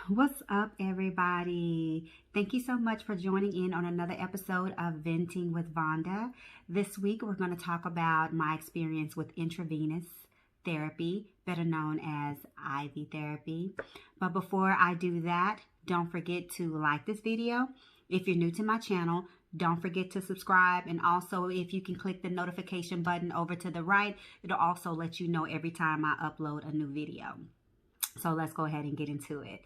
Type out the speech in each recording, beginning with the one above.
What's up, everybody? Thank you so much for joining in on another episode of Venting with Vonda. This week, we're going to talk about my experience with intravenous therapy, better known as IV therapy. But before I do that, don't forget to like this video. If you're new to my channel, don't forget to subscribe. And also, if you can click the notification button over to the right, it'll also let you know every time I upload a new video. So let's go ahead and get into it.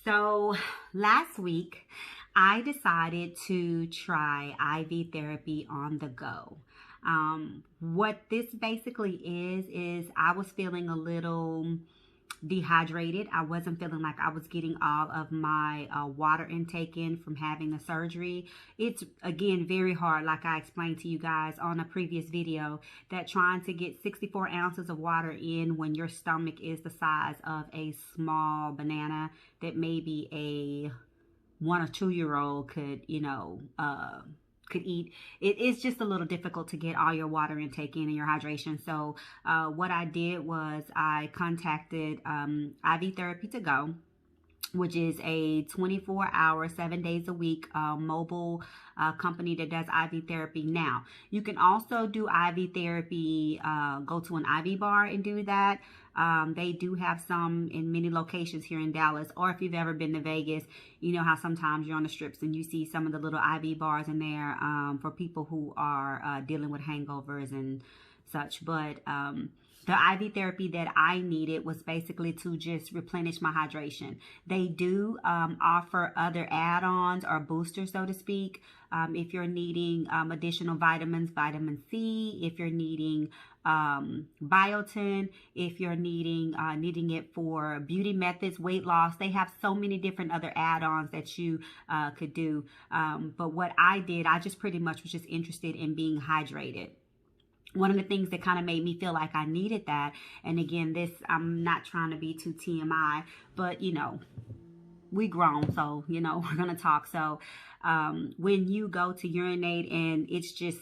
So last week, I decided to try IV therapy on the go. What this basically is I was feeling a little dehydrated. I wasn't feeling like I was getting all of my water intake in from having the surgery. It's, again, very hard, like I explained to you guys on a previous video, that trying to get 64 ounces of water in when your stomach is the size of a small banana that maybe a 1 or 2 year old could, could eat. It is just a little difficult to get all your water intake in and your hydration. So what I did was I contacted IV Therapy to Go, which is a 24-hour, 7 days a week mobile company that does IV therapy. Now, you can also do IV therapy, go to an IV bar and do that. They do have some in many locations here in Dallas, or if you've ever been to Vegas, you know how sometimes you're on the strips and you see some of the little IV bars in there for people who are dealing with hangovers and such. But the IV therapy that I needed was basically to just replenish my hydration. They do offer other add-ons or boosters, so to speak. If you're needing additional vitamins, vitamin C, if you're needing biotin, if you're needing it for beauty methods, weight loss, they have so many different other add-ons that you could do. But what I did, I just pretty much was just interested in being hydrated. One of the things that kind of made me feel like I needed that, and again, this, I'm not trying to be too TMI, but we grown, so we're gonna talk. So when you go to urinate and it's just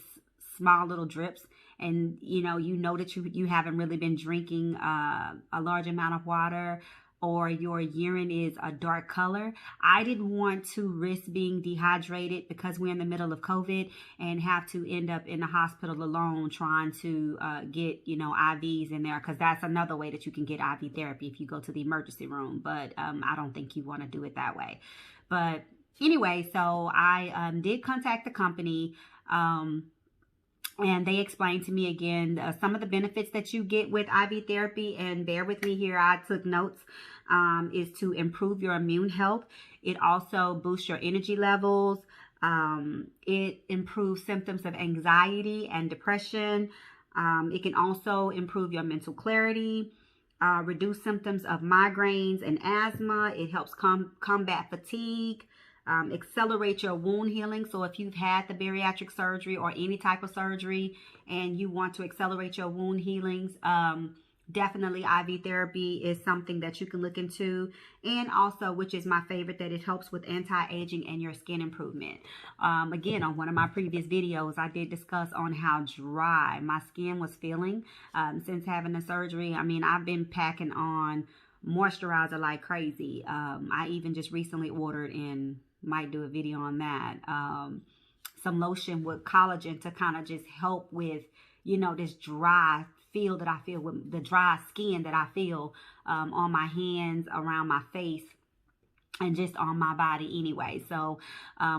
small little drips, and you know that you haven't really been drinking a large amount of water, or your urine is a dark color, I didn't want to risk being dehydrated because we're in the middle of COVID and have to end up in the hospital alone trying to get, IVs in there, because that's another way that you can get IV therapy if you go to the emergency room. But I don't think you want to do it that way. But anyway, so I did contact the company. And they explained to me again some of the benefits that you get with IV therapy. And bear with me here, I took notes. Is to improve your immune health. It also boosts your energy levels. It improves symptoms of anxiety and depression. It can also improve your mental clarity, reduce symptoms of migraines and asthma. It helps combat fatigue. Accelerate your wound healing. So if you've had the bariatric surgery or any type of surgery and you want to accelerate your wound healings, definitely IV therapy is something that you can look into. And also, which is my favorite, that it helps with anti-aging and your skin improvement. Again, on one of my previous videos, I did discuss on how dry my skin was feeling since having the surgery. I mean, I've been packing on moisturizer like crazy. I even just recently ordered, and might do a video on that, some lotion with collagen to kind of just help with, this dry feel that I feel, with the dry skin that I feel on my hands, around my face, and just on my body anyway. So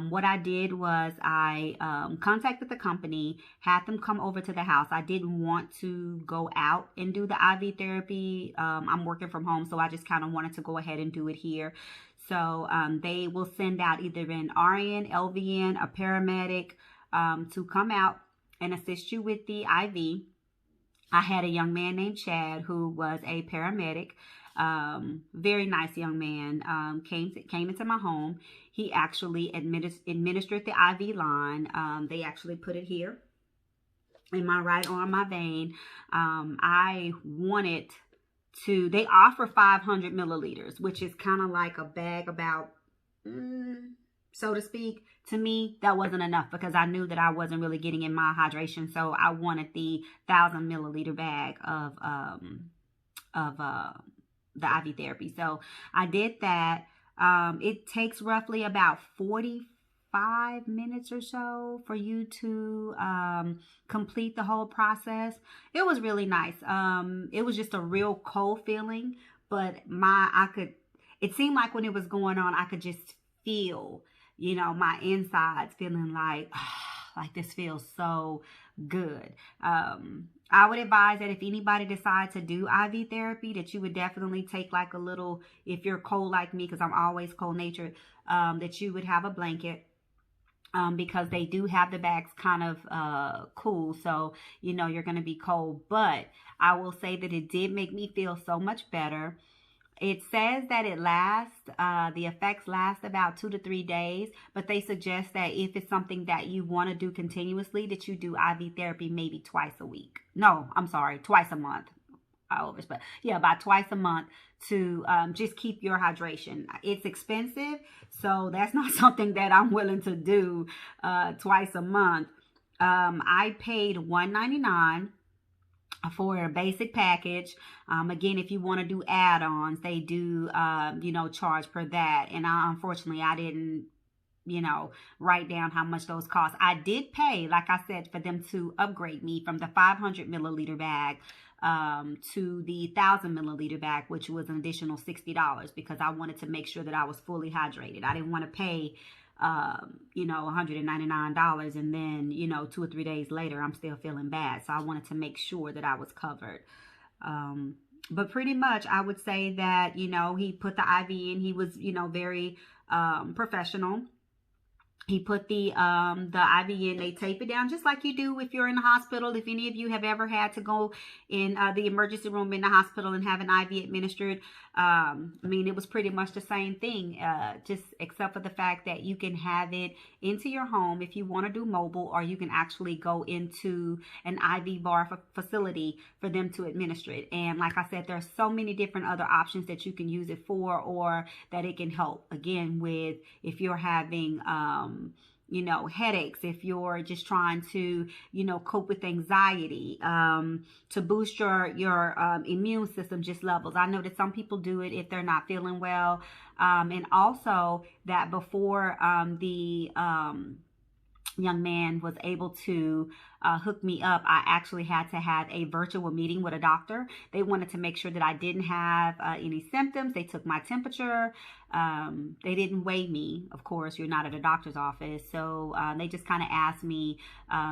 what I did was I contacted the company, had them come over to the house. I didn't want to go out and do the IV therapy. I'm working from home, so I just kind of wanted to go ahead and do it here. So they will send out either an RN, LVN, a paramedic to come out and assist you with the IV. I had a young man named Chad who was a paramedic. Very nice young man, came into my home. He actually administered the IV line. They actually put it here in my right arm, my vein. I wanted to, they offer 500 milliliters, which is kind of like a bag about, so to speak. To me, that wasn't enough because I knew that I wasn't really getting in my hydration. So I wanted the 1,000 milliliter bag of the IV therapy. So I did that. It takes roughly about 45 minutes or so for you to complete the whole process. It was really nice. It was just a real cold feeling, but it seemed like when it was going on, I could just feel, my insides feeling like this feels so good. I would advise that if anybody decides to do IV therapy, that you would definitely take like a little, if you're cold like me, because I'm always cold natured, that you would have a blanket. Because they do have the bags kind of cool. So, you're going to be cold. But I will say that it did make me feel so much better. It says that the effects last about 2 to 3 days, but they suggest that if it's something that you want to do continuously, that you do IV therapy maybe twice a week. No, I'm sorry, twice a month. But yeah, about twice a month to just keep your hydration. It's expensive, so that's not something that I'm willing to do twice a month. I paid $1.99 for a basic package. Again, if you want to do add-ons, they do, charge per that. And unfortunately, I didn't, write down how much those cost. I did pay, like I said, for them to upgrade me from the 500 milliliter bag to the 1,000 milliliter bag, which was an additional $60 because I wanted to make sure that I was fully hydrated. I didn't want to pay $199 and then, 2 or 3 days later, I'm still feeling bad. So I wanted to make sure that I was covered. But pretty much I would say that, he put the IV in. He was, very professional. He put the IV in, they tape it down just like you do if you're in the hospital. If any of you have ever had to go in the emergency room in the hospital and have an IV administered, it was pretty much the same thing, just except for the fact that you can have it into your home if you want to do mobile, or you can actually go into an IV bar facility for them to administer it. And like I said, there's so many different other options that you can use it for, or that it can help, again, with if you're having headaches, if you're just trying to, cope with anxiety, to boost your immune system just levels. I know that some people do it if they're not feeling well. And also that before the young man was able to hook me up, I actually had to have a virtual meeting with a doctor. They wanted to make sure that I didn't have any symptoms. They took my temperature. They didn't weigh me. Of course, you're not at a doctor's office. So they just kind of asked me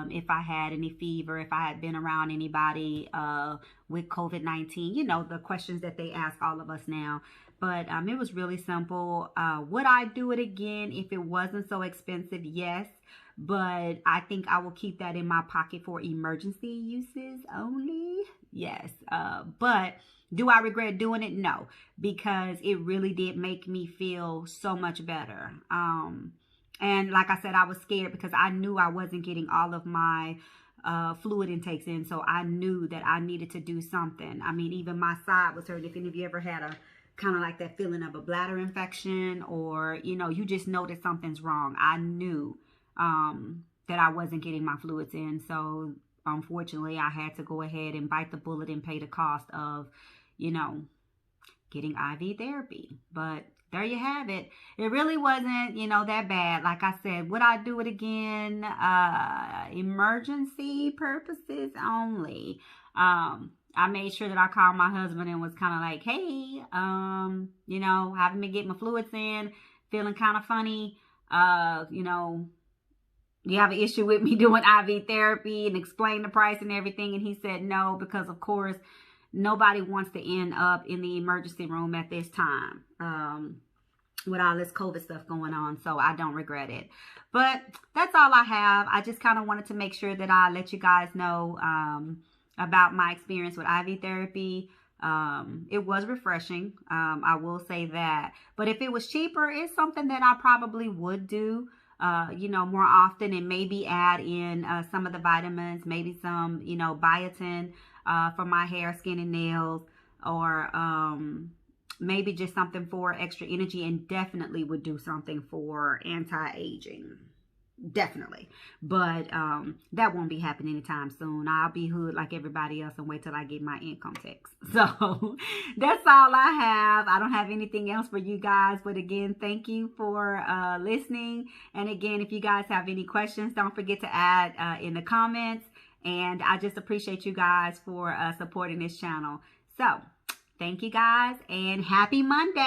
if I had any fever, if I had been around anybody with COVID-19, the questions that they ask all of us now. But it was really simple. Would I do it again if it wasn't so expensive? Yes. But I think I will keep that in my pocket for emergency uses only. Yes. But do I regret doing it? No, because it really did make me feel so much better. And like I said, I was scared because I knew I wasn't getting all of my fluid intakes in. So I knew that I needed to do something. Even my side was hurting. If any of you ever had a kind of like that feeling of a bladder infection, or, you just know that something's wrong. I knew that I wasn't getting my fluids in. So unfortunately, I had to go ahead and bite the bullet and pay the cost of, getting IV therapy. But there you have it. It really wasn't, that bad. Like I said, would I do it again? Emergency purposes only. I made sure that I called my husband and was kind of like, hey, having me get my fluids in, feeling kind of funny, you have an issue with me doing IV therapy, and explain the price and everything. And he said no, because of course, nobody wants to end up in the emergency room at this time with all this COVID stuff going on. So I don't regret it. But that's all I have. I just kind of wanted to make sure that I let you guys know about my experience with IV therapy. It was refreshing. I will say that. But if it was cheaper, it's something that I probably would do, more often, and maybe add in some of the vitamins, maybe some, biotin for my hair, skin, and nails, or maybe just something for extra energy, and definitely would do something for anti-aging. definitely. But that won't be happening anytime soon. I'll be hood like everybody else and wait till I get my income tax. So that's all I have. I don't have anything else for you guys. But again, thank you for listening. And again, if you guys have any questions, don't forget to add in the comments. And I just appreciate you guys for supporting this channel. So thank you guys and happy Monday.